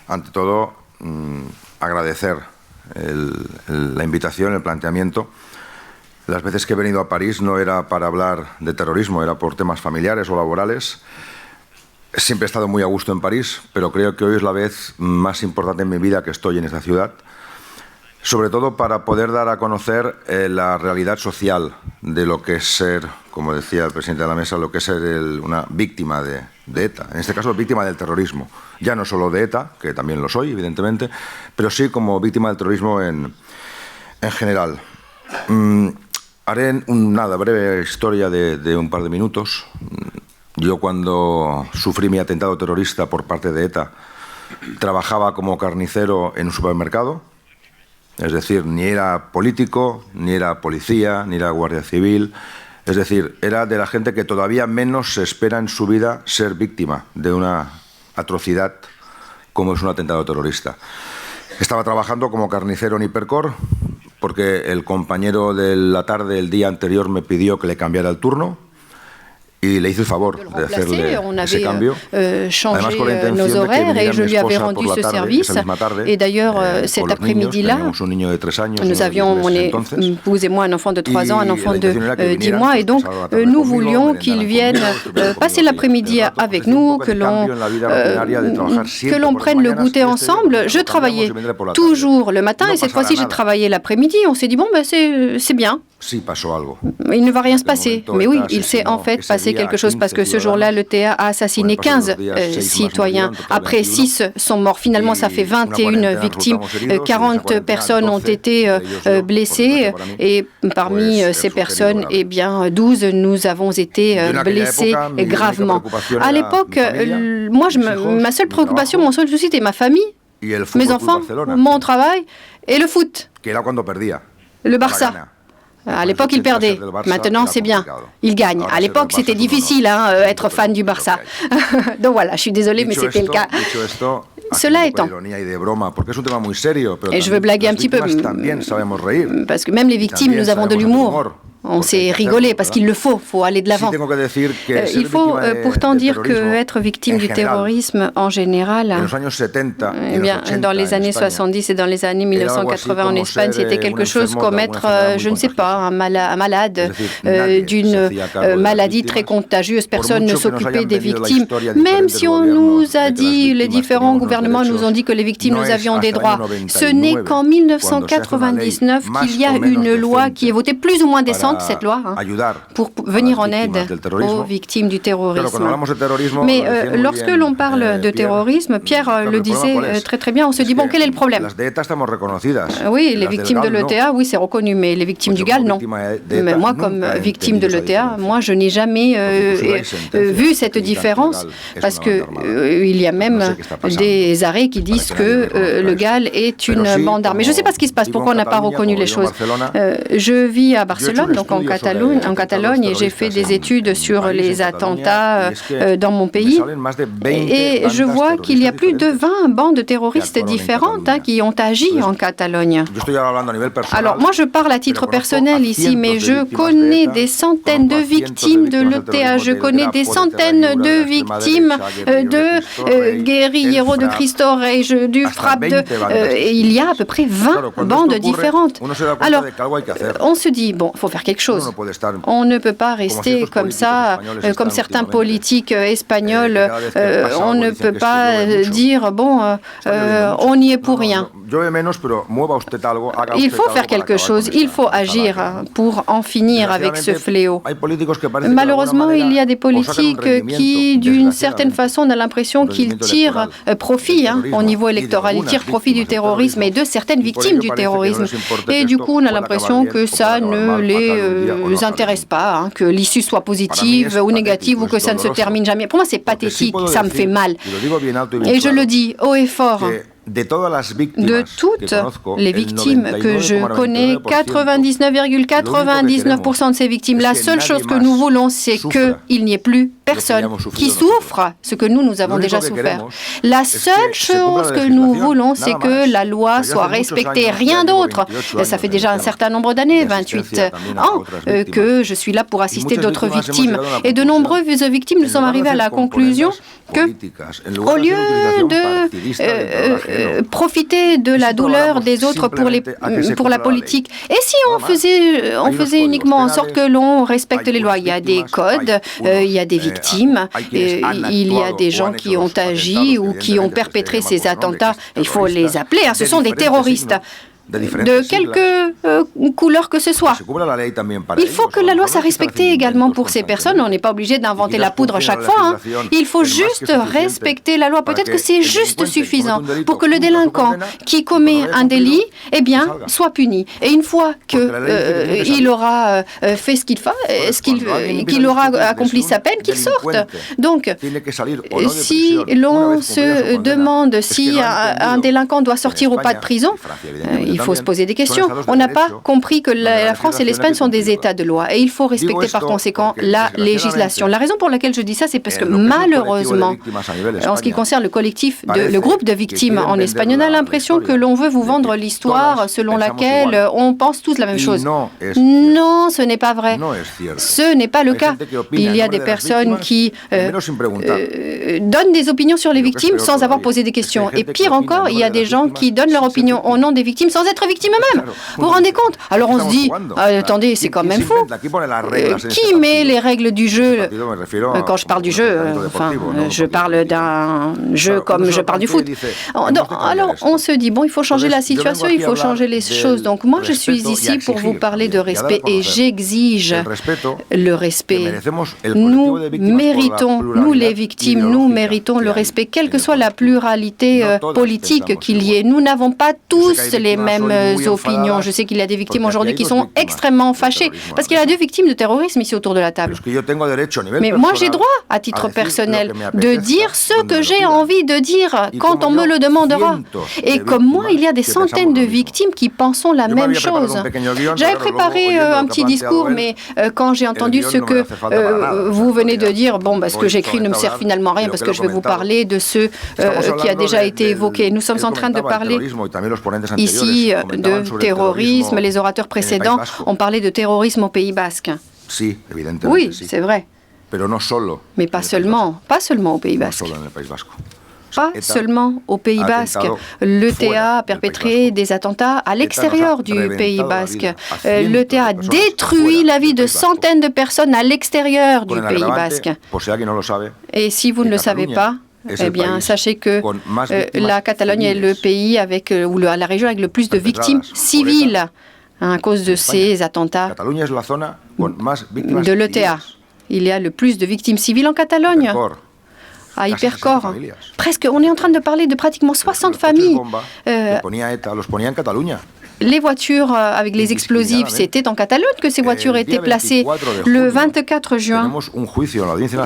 ante todo, agradecer la invitación, el planteamiento. Las veces que he venido a París no era para hablar de terrorismo, era por temas familiares o laborales. Siempre he estado muy a gusto en París, pero creo que hoy es la vez más importante en mi vida que estoy en esta ciudad, sobre todo para poder dar a conocer la realidad social de lo que es ser, como decía el presidente de la mesa, lo que es ser una víctima de ETA, en este caso víctima del terrorismo, ya no solo de ETA, que también lo soy, evidentemente, pero sí como víctima del terrorismo en general. Haré una breve historia de un par de minutos. Yo, cuando sufrí mi atentado terrorista por parte de ETA, trabajaba como carnicero en un supermercado, es decir, ni era político, ni era policía, ni era guardia civil, es decir, era de la gente que todavía menos se espera en su vida ser víctima de una atrocidad como es un atentado terrorista. Estaba trabajando como carnicero en Hipercor, porque el compañero de la tarde, el día anterior, me pidió que le cambiara el turno y le hice el favor de hacerle ese cambio. Además, con la intención de que viniera mi esposa por la tarde, esa misma tarde, cet après-midi-là, teníamos un niño de 3 años, nous avions, mon épouse et moi, un enfant de 3 ans, un enfant de 10 mois, et donc nous voulions qu'il vienne passer l'après-midi avec nous, que l'on prenne le goûter ensemble. Je travaillais toujours le matin, et cette fois-ci, j'ai travaillé l'après-midi. On s'est dit, bon, ben, c'est bien. Il ne va rien se passer. Mais oui, il s'est en fait passé quelque chose, parce que ce jour-là, le TA a assassiné 15 citoyens. Après, 6 sont morts. Finalement, ça fait 21 victimes. 40 personnes ont été blessées. Et parmi ces personnes, eh bien, 12, nous avons été blessés gravement. À l'époque, moi, ma seule préoccupation, mon seul souci, c'était ma famille, mes enfants, mon travail et le foot. Le Barça. À l'époque, il perdait. Maintenant, c'est bien. Il gagne. À l'époque, c'était difficile, être fan du Barça. Donc voilà, je suis désolée, mais c'était le cas. Cela étant, et je veux blaguer un petit peu, parce que même les victimes, nous avons de l'humour. On s'est rigolé parce qu'il le faut aller de l'avant. Il faut pourtant dire qu'être victime du terrorisme en général, eh bien, dans les années 70 et dans les années 1980 en Espagne, c'était quelque chose comme être, je ne sais pas, un malade d'une maladie très contagieuse. Personne ne s'occupait des victimes. Même si on nous a dit, les différents gouvernements nous ont dit que les victimes, nous avions des droits. Ce n'est qu'en 1999 qu'il y a une loi qui est votée plus ou moins décente, cette loi, pour venir en aide aux victimes du terrorisme. Mais lorsque l'on parle de terrorisme, Pierre le disait très très bien, on se dit, bon, quel est le problème? Oui, les victimes de l'ETA, oui, c'est reconnu, mais les victimes du GAL, non. Mais moi, comme victime de l'ETA, moi, je n'ai jamais vu cette différence, parce qu'il y a même des arrêts qui disent que le GAL est une bande armée. Je ne sais pas ce qui se passe, pourquoi on n'a pas reconnu les choses. Je vis à Barcelone, donc en Catalogne, et j'ai fait des études sur les attentats dans mon pays. Et je vois qu'il y a plus de 20 bandes terroristes différentes qui ont agi en Catalogne. Alors, moi, je parle à titre personnel ici, mais je connais des centaines de victimes de l'ETA, je connais des centaines de victimes de guérilleros de Cristo Rey, du FRAP, et il y a à peu près 20 bandes différentes. Alors, on se dit, bon, il faut faire quelque chose. On ne peut pas rester comme ça, comme certains politiques espagnols. On ne peut pas dire, bon, on n'y est pour rien. Il faut faire quelque chose, il faut agir pour en finir avec ce fléau. Malheureusement, il y a des politiques qui, d'une certaine façon, on a l'impression qu'ils tirent profit au niveau électoral. Ils tirent profit du terrorisme et de certaines victimes du terrorisme. Et du coup, on a l'impression que ça ne les intéresse pas, que l'issue soit positive ou négative ou que ça ne se termine jamais. Pour moi, c'est pathétique, ça me fait mal. Et je le dis haut et fort. De toutes les victimes que je connais, 99,99% de ces victimes, la seule chose que nous voulons, c'est qu'il n'y ait plus personne qui souffre ce que nous avons déjà souffert. La seule chose que nous voulons, c'est que la loi soit respectée, rien d'autre. Ça fait déjà un certain nombre d'années, 28 ans, que je suis là pour assister d'autres victimes. Et de nombreuses victimes, nous sommes arrivés à la conclusion que, au lieu de profiter de la douleur des autres pour la politique, et si on faisait uniquement en sorte que l'on respecte les lois, il y a des codes, il y a des victimes, il y a des gens qui ont agi ou qui ont perpétré ces attentats, il faut les appeler, ce sont des terroristes. De quelque couleur que ce soit. Il faut que la loi soit respectée également pour ces personnes. On n'est pas obligé d'inventer la poudre chaque fois. Il faut juste respecter la loi. Peut-être que c'est juste suffisant pour que le délinquant qui commet un délit, soit puni. Et une fois qu'il aura fait ce qu'il aura accompli sa peine, qu'il sorte. Donc, si l'on se demande si un délinquant doit sortir ou pas de prison, il faut se poser des questions. On n'a pas compris que la France et l'Espagne sont des États de loi et il faut respecter par conséquent la législation. La raison pour laquelle je dis ça, c'est parce que malheureusement, en ce qui concerne le groupe de victimes en Espagne, on a l'impression que l'on veut vous vendre l'histoire selon laquelle on pense tous la même chose. Non, ce n'est pas vrai. Ce n'est pas le cas. Il y a des personnes qui donnent des opinions sur les victimes sans avoir posé des questions. Et pire encore, il y a des gens qui donnent leur opinion au nom des victimes sans être victime eux-mêmes. Vous vous rendez compte? Alors on se dit, attendez, c'est quand même fou. Qui met les règles du jeu? Quand je parle du jeu, je parle d'un jeu comme je parle du foot. Alors on se dit, bon, il faut changer la situation, il faut changer les choses. Donc moi, je suis ici pour vous parler de respect et j'exige le respect. Nous méritons, nous les victimes, nous méritons le respect, quelle que soit la pluralité politique qu'il y ait. Nous n'avons pas tous les mêmes opinions. Je sais qu'il y a des victimes aujourd'hui qui sont extrêmement fâchées parce qu'il y a 2 victimes de terrorisme ici autour de la table. Mais moi, j'ai droit, à titre personnel, de dire ce que j'ai envie de dire quand on me le demandera. Et comme moi, il y a des centaines de victimes qui pensent la même chose. J'avais préparé un petit discours, mais quand j'ai entendu ce que vous venez de dire, ce que j'écris ne me sert finalement à rien parce que je vais vous parler de ce qui a déjà été évoqué. Nous sommes en train de parler ici de terrorisme. Les orateurs précédents ont parlé de terrorisme au Pays Basque. Oui, c'est vrai. Mais pas seulement au Pays Basque. Pas seulement au Pays Basque. L'ETA a perpétré des attentats à l'extérieur du Pays Basque. L'ETA a détruit la vie de centaines de personnes à l'extérieur du Pays Basque. Et si vous ne le savez pas, sachez que la Catalogne est le pays ou la région avec le plus de victimes civiles à cause de ces attentats de l'ETA. Il y a le plus de victimes civiles en Catalogne. À Hypercore. Presque, on est en train de parler de pratiquement 60 familles. Les voitures avec les explosifs, c'était en Catalogne que ces voitures étaient placées. Le 24 juin,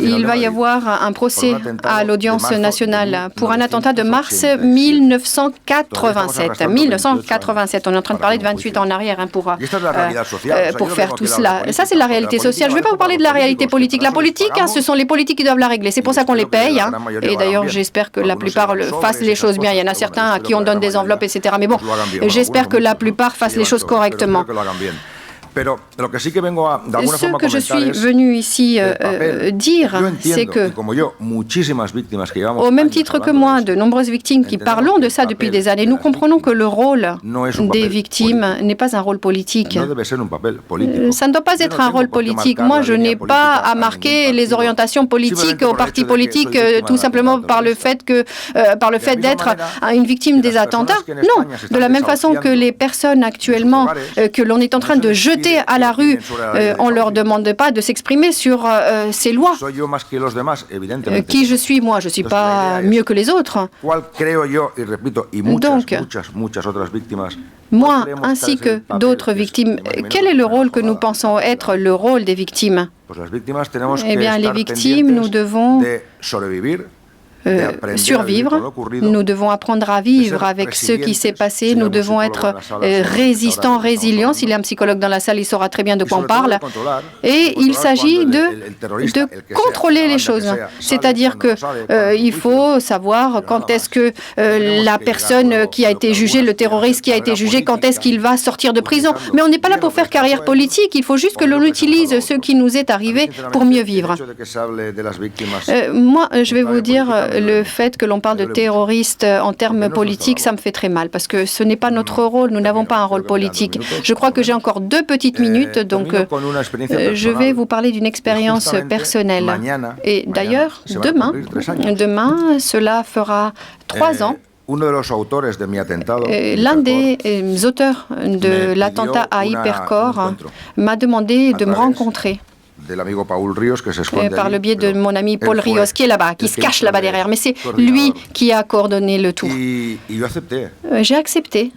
il va y avoir un procès à l'audience nationale pour un attentat de mars 1987. 1987, on est en train de parler de 28 ans en arrière pour faire tout cela. Ça, c'est la réalité sociale. Je ne vais pas vous parler de la réalité politique. La politique, ce sont les politiques qui doivent la régler. C'est pour ça qu'on les paye. Et d'ailleurs, j'espère que la plupart fassent les choses bien. Il y en a certains à qui on donne des enveloppes, etc. Mais bon, j'espère que la plupart fassent les choses correctement. Ce que je suis venu ici dire, c'est que, au même titre que moi, de nombreuses victimes qui parlons de ça depuis des années, nous comprenons que le rôle des victimes n'est pas un rôle politique. Ça ne doit pas être un rôle politique. Moi, je n'ai pas à marquer les orientations politiques aux partis politiques tout simplement par le fait d'être une victime des attentats. Non, de la même façon que les personnes actuellement que l'on est en train de jeter à la rue, on ne leur demande pas de s'exprimer sur ces lois. Qui je suis, moi? Je ne suis pas mieux que les autres. Donc, moi, ainsi que d'autres victimes, quel est le rôle que nous pensons être le rôle des victimes? Eh bien, les victimes, nous devons survivre, nous devons apprendre à vivre avec ce qui s'est passé, nous devons être résistants, résilients. S'il y a un psychologue dans la salle, il saura très bien de quoi on parle. Et il s'agit de contrôler les choses. C'est-à-dire qu'il faut savoir quand est-ce que la personne qui a été jugée, le terroriste qui a été jugé, quand est-ce qu'il va sortir de prison. Mais on n'est pas là pour faire carrière politique, il faut juste que l'on utilise ce qui nous est arrivé pour mieux vivre. Moi, je vais vous dire, le fait que l'on parle de terroristes en termes politiques, ça me fait très mal, parce que ce n'est pas notre rôle, nous n'avons pas un rôle politique. Je crois que j'ai encore 2 petites minutes, donc je vais vous parler d'une expérience personnelle. Et d'ailleurs, demain, cela fera 3 ans. L'un des auteurs de l'attentat à Hypercore m'a demandé de me rencontrer. Par le biais de mon ami Paul Rios, qui est là-bas, qui se cache là-bas derrière. Mais c'est lui qui a coordonné le tout. J'ai accepté.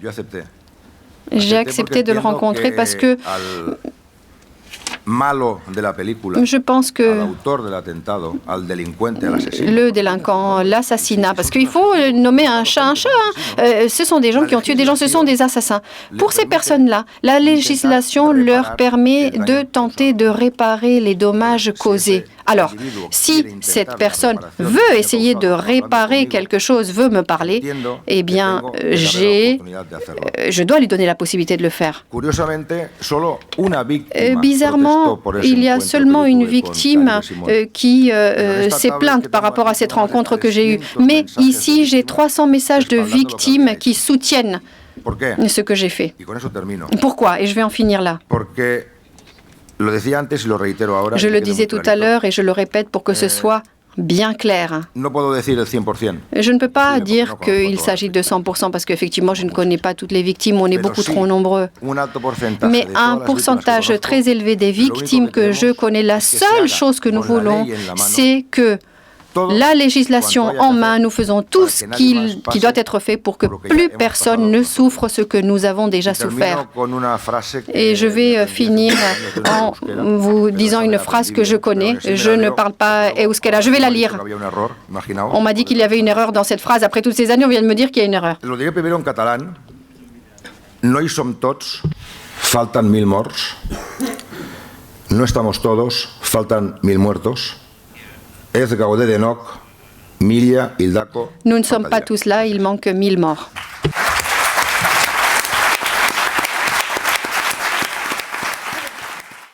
J'ai accepté de le rencontrer parce que je pense que le délinquant, l'assassinat, parce qu'il faut nommer un chat. Ce sont des gens qui ont tué des gens, ce sont des assassins. Pour ces personnes-là, la législation leur permet de tenter de réparer les dommages causés. Alors, si cette personne veut essayer de réparer quelque chose, veut me parler, eh bien, je dois lui donner la possibilité de le faire. Bizarrement, il y a seulement une victime qui s'est plainte par rapport à cette rencontre que j'ai eue. Mais ici, j'ai 300 messages de victimes qui soutiennent ce que j'ai fait. Pourquoi? Et je vais en finir là. Je le disais tout à l'heure et je le répète pour que ce soit bien clair. Je ne peux pas dire qu'il s'agit de 100% parce qu'effectivement, je ne connais pas toutes les victimes, on est beaucoup trop nombreux. Mais un pourcentage très élevé des victimes que je connais, la seule chose que nous voulons, c'est que la législation en main, nous faisons tout ce qui doit être fait pour que plus personne ne souffre ce que nous avons déjà souffert. Et je vais finir en vous disant une phrase que je connais. Je ne parle pas euskera, je vais la lire. On m'a dit qu'il y avait une erreur dans cette phrase. Après toutes ces années, on vient de me dire qu'il y a une erreur. No hi som tots, faltan 1000 morts. No estamos todos, faltan 1000 muertos. Nous ne sommes pas tous là, il manque 1000 morts.